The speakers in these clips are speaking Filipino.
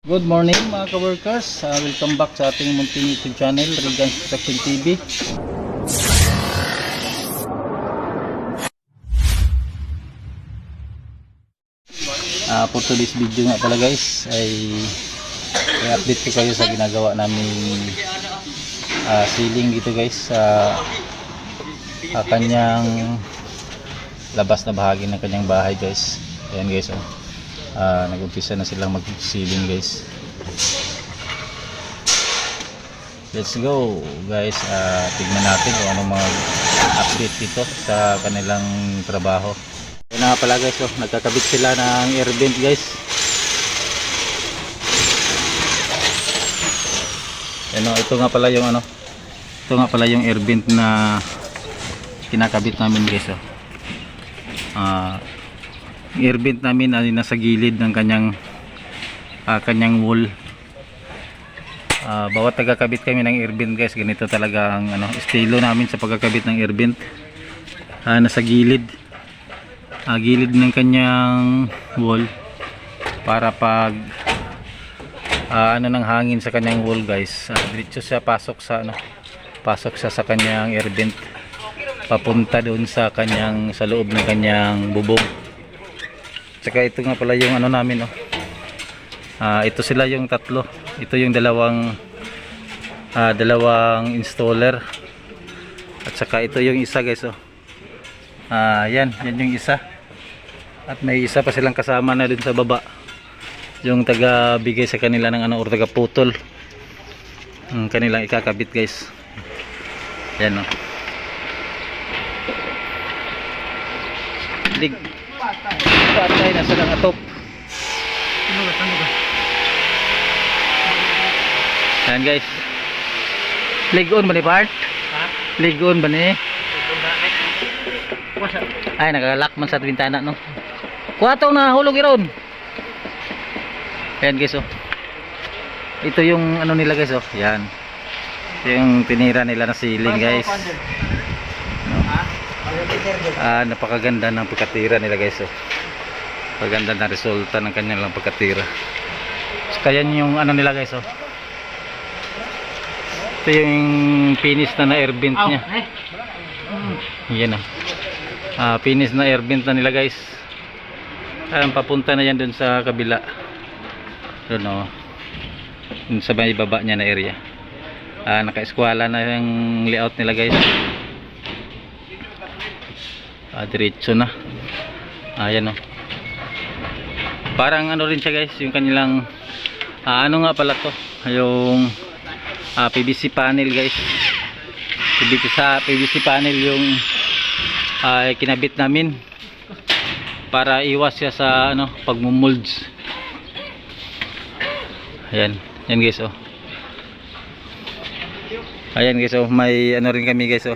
Good morning mga ka-workers, welcome back sa ating munting YouTube channel, Regan Construction TV. For today's video nga pala guys ay i-update ko kayo sa ginagawa namin ceiling dito guys sa kanyang labas na bahagi ng kanyang bahay guys. Ayan guys, nag-umpisa na silang mag-ceiling guys. Let's go guys, tignan natin kung anong mga update dito sa kanilang trabaho. Ayan na nga pala guys, nagkakabit sila ng air vent guys. Ayan, ito nga pala yung ito nga pala yung air vent na kinakabit namin guys. Air vent namin ay nasa gilid ng kanyang wall. Bawat nagkakabit kami ng air vent guys, ganito talaga ang estilo namin sa pagkakabit ng air vent. Nasa gilid gilid ng kanyang wall para pag ng hangin sa kanyang wall guys, diretso siya pasok siya sa kanyang air vent, papunta doon sa loob ng kanyang bubong. Saka ito nga pala yung namin ito sila yung tatlo. Ito yung dalawang installer. At saka ito yung isa guys. Yan yung isa. At may isa pa silang kasama na dun sa baba. Yung taga bigay sa kanila ng or taga putol. Kanilang ikakabit guys. Yan patay na silang atop. Yan guys, ligon ba ni part? Ligon ba ni? Ay, nagalak man sa bintana no. Kuwato na hulog iron. Yan guys ito yung nila guys yan. Ito yung tinira nila na ceiling guys. Napakaganda ng pagkatira nila guys. Paganda na resulta ng kanyang pagkatira. Kaya yung nila guys ito yung finish na air vent nya. Yan finish na air vent na nila guys. Papunta na yan dun sa kabila. Dun dun sa may baba nya na area. Naka-eskwala na yung layout nila guys. Diretso na. Ayan parang rin siya guys, yung kanilang nga pala to, yung PVC panel guys. PVC panel yung kinabit namin para iwas siya sa pagmumolds. Ayan guys ayan guys may rin kami guys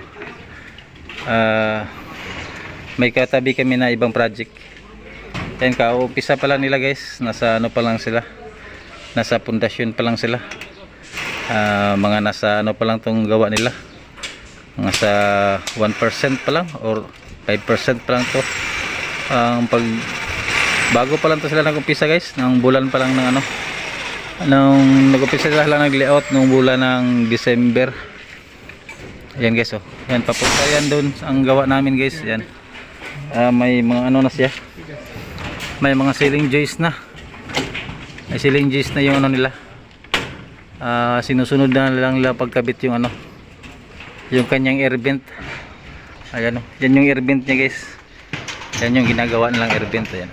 may katabi kami na ibang project. Yan, kaumpisa pa lang nila guys. Nasa pa lang sila. Nasa pundasyon pa lang sila. Mga nasa pa lang tong gawa nila. Mga sa 1% pa lang or 5% pa lang to. Bago pa lang to sila nag-umpisa guys. Nang bulan pa lang ng nung nag-umpisa sila lang nag-layout nung bulan ng December. Yan guys Yan, papunta yan doon ang gawa namin guys. Yan. May mga na siya. May mga ceiling joist na. May ceiling joist na yung nila. Sinusunod na lang nila pagkabit yung yung kanyang air vent. Ayan yan yung air vent niya guys. Yan yung ginagawa nilang air vent. Ayan.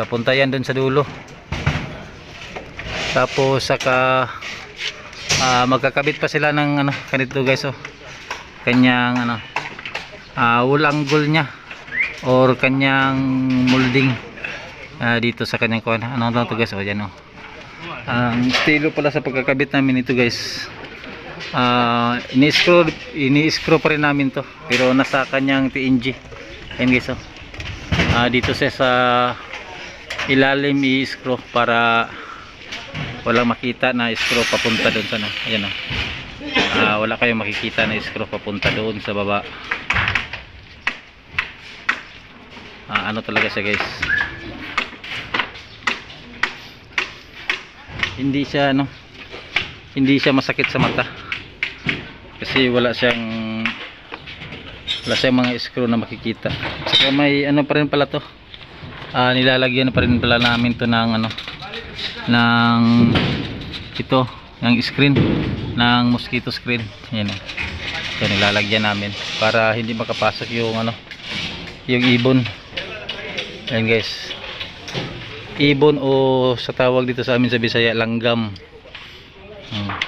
Papunta yan dun sa dulo. Tapos saka magkakabit pa sila ng ganito guys kanyang wall angle nya or kanyang molding dito sa kanyang kuwan. To guys yan ang estilo pala sa pagkakabit namin ito guys. Ini-screw pa rin namin to pero nasa kanyang TNG. Yan guys dito sa ilalim i-screw para walang makita na screw papunta doon sa ayan wala kayong makikita na screw papunta doon sa baba. Talaga siya guys. hindi siya ano, hindi siya masakit sa mata kasi wala siyang mga screw na makikita. Saka may ano pa rin pala to, nilalagyan pa rin pala namin to ng ano, ng ito, ng screen, ng mosquito screen. Yan eh. So nilalagyan namin para hindi makapasok yung ano, yung ibon. Ayan guys, ibon o sa tawag dito sa amin sa Bisaya, langgam.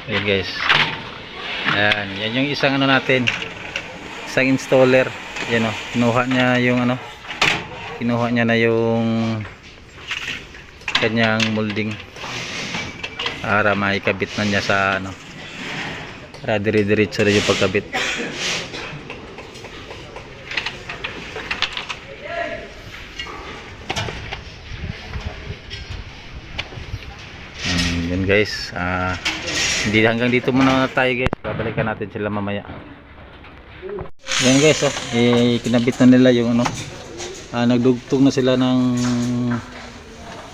Ayan guys, ayan, yan yung isang ano natin, isang installer. Yan o, kinuha niya yung ano, kinuha niya na yung kanyang molding para maikabit na niya sa ano, para dire-diretso na yung pagkabit. Yan guys, hindi hanggang dito muna tayo guys, babalikan natin sila mamaya. Yan guys, kinabit na nila yung ano, nagdugtong na sila ng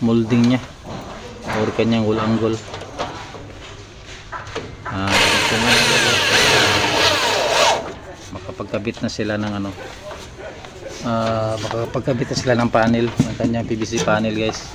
molding nya or kanyang wool angle. Makapagkabit na sila ng ano, makapagkabit na sila ng panel, ng kanyang PVC panel guys.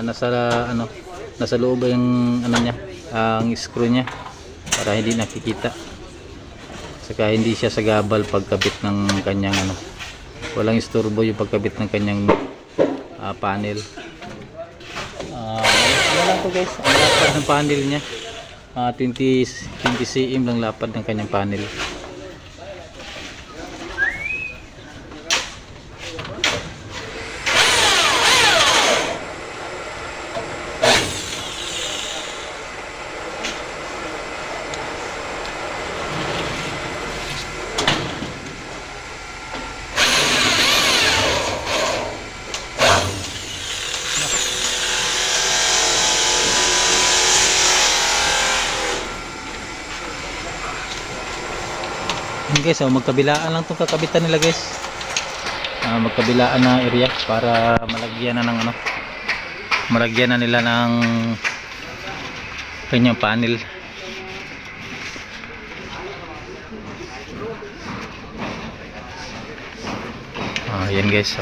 Nasa ano, nasa loob yung ano niya, ang screw niya para hindi nakikita. Saka hindi siya sagabal pagkabit ng kanyang ano, walang istorbo yung pagkabit ng kanyang panel. Ano lang to guys, ang lapad ng panel niya, 20 cm lang lapad ng kanyang panel. Guys, magkabilaan lang itong kakabitan nila guys, magkabilaan na area para malagyan na ng ano, malagyan na nila ng kanyang panel. Yan guys,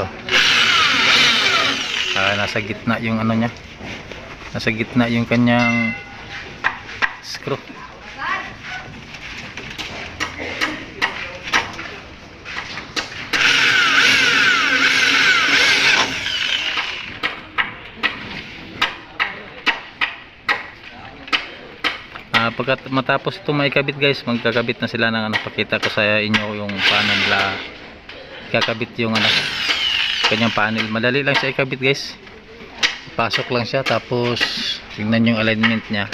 nasa gitna yung ano nya, nasa gitna yung kanyang screw. Pagkat matapos ito maikabit guys, magkakabit na sila ng ano, pakita ko sa inyo yung paano nila kakabit yung ano, kanyang panel. Madali lang siya ikabit guys, pasok lang siya, tapos tingnan yung alignment nya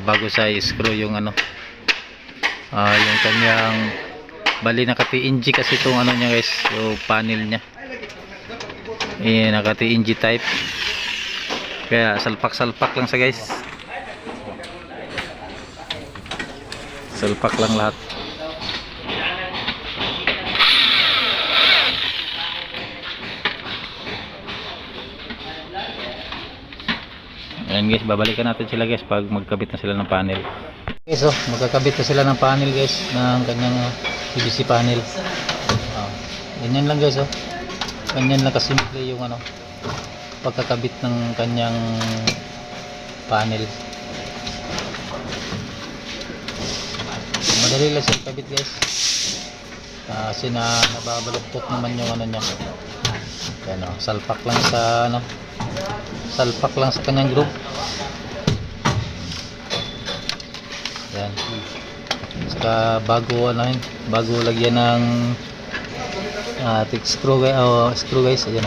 bago sa screw yung ano, yung kanyang, bali naka TNG kasi itong ano nya guys, yung panel nya naka TNG type, kaya salpak-salpak lang siya guys, salpak lang lahat. Ayan guys, babalikan natin sila guys pag magkabit na sila ng panel. Okay, so magkakabit na sila ng panel guys, ng kanyang PVC panel. Ganyan lang guys, ganyan lang kasimple yung ano, pagkakabit ng kanyang panel. Madali lang siya kabit guys, kasi nababaluktot naman yung ano niya. Yan, salpak lang sa ano, salpak lang sa kanyang group. Yan, saka bago ano, bago lagyan ng screw guys, ayan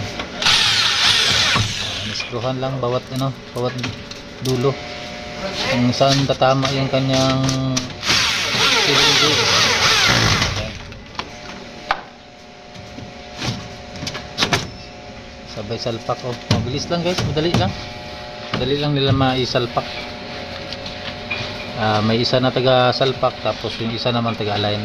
screwhan lang bawat ano, bawat dulo kung saan tatama yung kanyang silindi. Sabay salpak. Oh, mabilis lang guys, madali lang nila maisalpak. May isa na taga salpak, tapos yung isa naman taga align.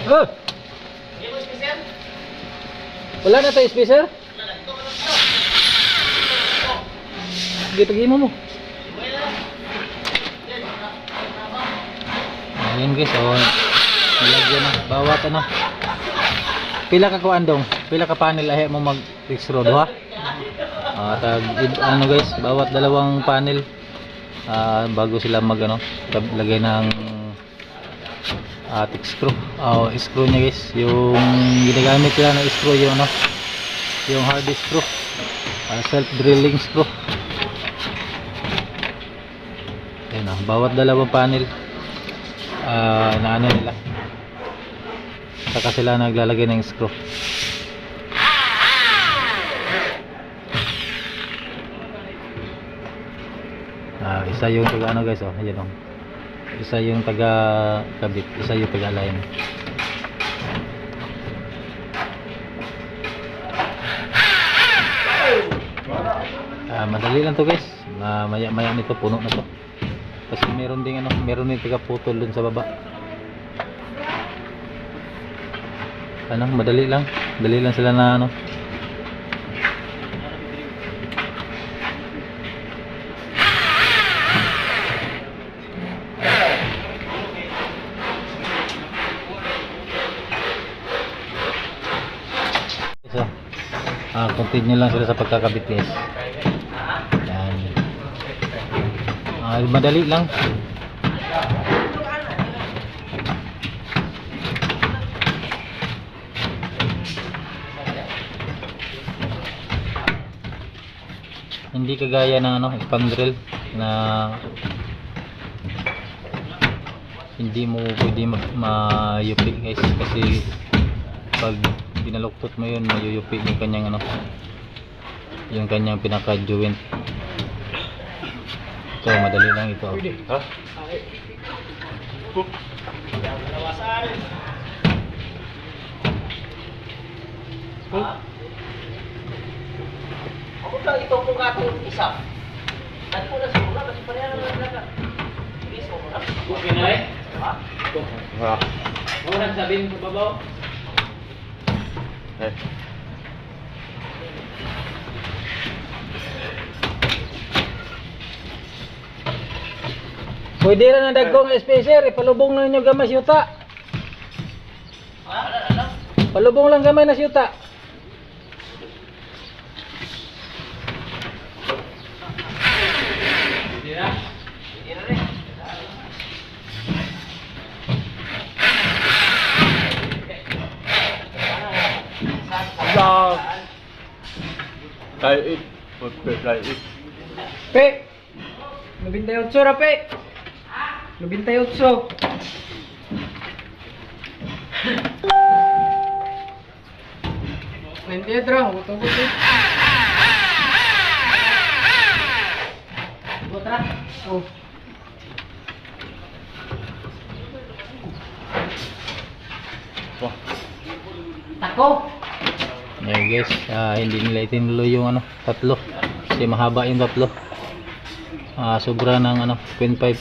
Oh! Wala na tayo spacer? Sige, pag-imo mo. Ayun guys, oh. Nalagyan na. Bawat ano. Pila ka kuandong? Pila ka panel ahe mo mag-extrude ha? Ano guys, bawat dalawang panel bago sila mag ano, lagay ng thick screw. Screw nya guys, yung ginagamit nila na screw yung ano, yung hard screw, self drilling screw. Ayun, bawat dalawang panel na ano nila, saka sila naglalagay ng screw. Isa yung taga ano guys, oh, ayan oh. Isa yung taga kabit, isa yung taga align. Madali lang to guys. Maya nito puno na to. Kasi meron ding ano, meron din taga putol dun sa baba. Ano, madali lang. Dali lang sila na ano. Continue lang sila sa pagkakabit guys. Yan. Madali lang. Hindi kagaya ng ano, spandrel na hindi mo pwede mayupi guys, kasi pag binaluktot mo yun, mayuyupi yung kanyang ano, yung kanyang pinaka joint. Ito madali lang ito. Ha? Ako lang ito kung katong isa. Ano po na siguro, kasi pareha naman na. Please, mo na. Okay na eh? Ha? Ha? Huwag na sabihin ko babaw. Eh. Pwede rin ang dagkong spacer, ipalubong na ninyo gamay siyuta. Palubong lang gamay na siyuta. Try it. Try it. Pe! 98 ra pe! 98. Nandiyan ra, buto-buto. Butra? Oh. Wah. Tako. Yeah guys, hindi nila itinuloy yung ano, tatlo. Kasi mahaba yung tatlo. Sobra ng ano, 0.5.